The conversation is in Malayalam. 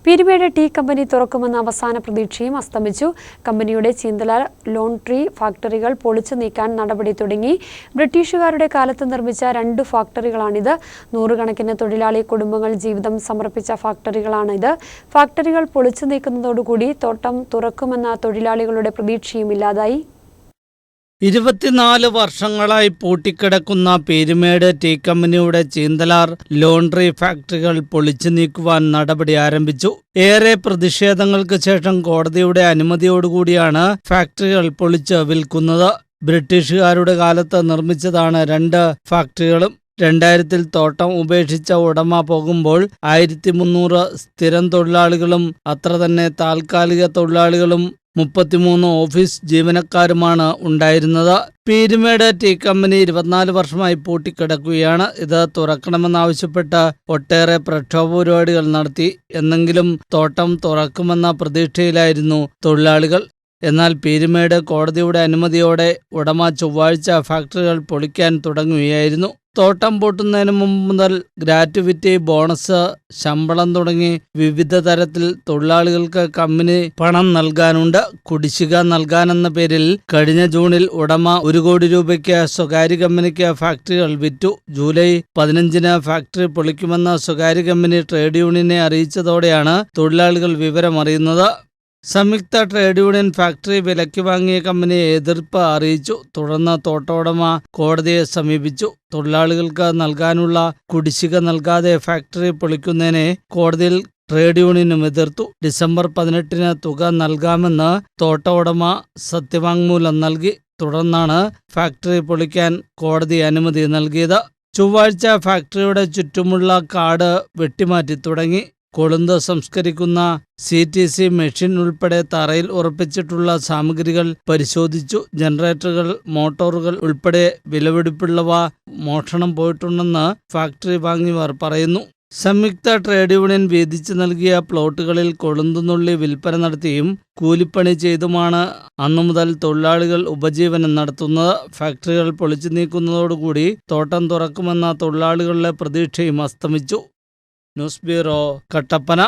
പീരുമേട് ടീ കമ്പനി തുറക്കുമെന്ന അവസാന പ്രതീക്ഷയും അസ്തമിച്ചു. കമ്പനിയുടെ ചീന്തല ലോണ്ടറി ഫാക്ടറികൾ പൊളിച്ചു നീക്കാൻ നടപടി തുടങ്ങി. ബ്രിട്ടീഷുകാരുടെ കാലത്ത് നിർമ്മിച്ച 2 ഫാക്ടറികളാണിത്. നൂറുകണക്കിന് തൊഴിലാളി കുടുംബങ്ങൾ ജീവിതം സമർപ്പിച്ച ഫാക്ടറികളാണിത്. ഫാക്ടറികൾ പൊളിച്ചു നീക്കുന്നതോടുകൂടി തോട്ടം തുറക്കുമെന്ന തൊഴിലാളികളുടെ പ്രതീക്ഷയും ഇല്ലാതായി. 24 വർഷങ്ങളായി പൂട്ടിക്കിടക്കുന്ന പീരുമേട് ടീ കമ്പനിയുടെ ചീന്തലാർ ലോണ്ടറി ഫാക്ടറികൾ പൊളിച്ചു നീക്കുവാൻ നടപടി ആരംഭിച്ചു. ഏറെ പ്രതിഷേധങ്ങൾക്ക് ശേഷം കോടതിയുടെ അനുമതിയോടുകൂടിയാണ് ഫാക്ടറികൾ പൊളിച്ച് വിൽക്കുന്നത്. ബ്രിട്ടീഷുകാരുടെ കാലത്ത് നിർമ്മിച്ചതാണ് 2 ഫാക്ടറികളും. 2000-ൽ തോട്ടം ഉപേക്ഷിച്ച ഉടമ പോകുമ്പോൾ 1300 സ്ഥിരം തൊഴിലാളികളും അത്ര തന്നെ താൽക്കാലിക തൊഴിലാളികളും 33 ഓഫീസ് ജീവനക്കാരുമാണ് ഉണ്ടായിരുന്നത്. പീരുമേട് ടീ കമ്പനി 24 വർഷമായി പൂട്ടിക്കിടക്കുകയാണ്. ഇത് തുറക്കണമെന്നാവശ്യപ്പെട്ട് ഒട്ടേറെ പ്രക്ഷോഭ പരിപാടികൾ നടത്തി. എന്നെങ്കിലും തോട്ടം തുറക്കുമെന്ന പ്രതീക്ഷയിലായിരുന്നു തൊഴിലാളികൾ. എന്നാൽ പീരുമേട് കോടതിയുടെ അനുമതിയോടെ ഉടമ ചൊവ്വാഴ്ച ഫാക്ടറികൾ പൊളിക്കാൻ തുടങ്ങുകയായിരുന്നു. തോട്ടം പൂട്ടുന്നതിന് മുമ്പ് മുതൽ ഗ്രാറ്റുവിറ്റി, ബോണസ്, ശമ്പളം തുടങ്ങി വിവിധ തരത്തിൽ തൊഴിലാളികൾക്ക് കമ്പനി പണം നൽകാനുണ്ട്. കുടിശ്ശിക നൽകാനെന്ന പേരിൽ കഴിഞ്ഞ ജൂണിൽ ഉടമ 1 കോടി രൂപയ്ക്ക് സ്വകാര്യ കമ്പനിക്ക് ഫാക്ടറികൾ വിറ്റു. ജൂലൈ 15-ന് ഫാക്ടറി പൊളിക്കുമെന്ന് സ്വകാര്യ കമ്പനി ട്രേഡ് യൂണിയനെ അറിയിച്ചതോടെയാണ് തൊഴിലാളികൾ വിവരമറിയുന്നത്. സംയുക്ത ട്രേഡ് യൂണിയൻ ഫാക്ടറി വിലയ്ക്ക് വാങ്ങിയ കമ്പനിയെ എതിർപ്പ് അറിയിച്ചു. തുടർന്ന് തോട്ടോടമ കോടതിയെ സമീപിച്ചു. തൊഴിലാളികൾക്ക് നൽകാനുള്ള കുടിശ്ശിക നൽകാതെ ഫാക്ടറി പൊളിക്കുന്നതിനെ കോടതിയിൽ ട്രേഡ് യൂണിയനും എതിർത്തു. ഡിസംബർ 18-ന് തുക നൽകാമെന്ന് തോട്ട ഉടമ സത്യവാങ്മൂലം നൽകി. തുടർന്നാണ് ഫാക്ടറി പൊളിക്കാൻ കോടതി അനുമതി നൽകിയത്. ചൊവ്വാഴ്ച ഫാക്ടറിയുടെ ചുറ്റുമുള്ള കാട് വെട്ടിമാറ്റി തുടങ്ങി. കൊളുന്ത് സംസ്കരിക്കുന്ന CTC മെഷീൻ ഉൾപ്പെടെ തറയിൽ ഉറപ്പിച്ചിട്ടുള്ള സാമഗ്രികൾ പരിശോധിച്ചു. ജനറേറ്ററുകൾ, മോട്ടോറുകൾ ഉൾപ്പെടെ വിലപിടിപ്പുള്ളവ മോഷണം പോയിട്ടുണ്ടെന്ന് ഫാക്ടറി വാങ്ങിയവർ പറയുന്നു. സംയുക്ത ട്രേഡ് യൂണിയൻ വീതിച്ചു നൽകിയ പ്ലോട്ടുകളിൽ കൊളുന്തുനുള്ളി വിൽപ്പന നടത്തിയും കൂലിപ്പണി ചെയ്തുമാണ് അന്നുമുതൽ തൊഴിലാളികൾ ഉപജീവനം നടത്തുന്നത്. ഫാക്ടറികൾ പൊളിച്ചു നീക്കുന്നതോടുകൂടി തോട്ടം തുറക്കുമെന്ന തൊഴിലാളികളുടെ പ്രതീക്ഷയും അസ്തമിച്ചു. News bureau, Kattappana.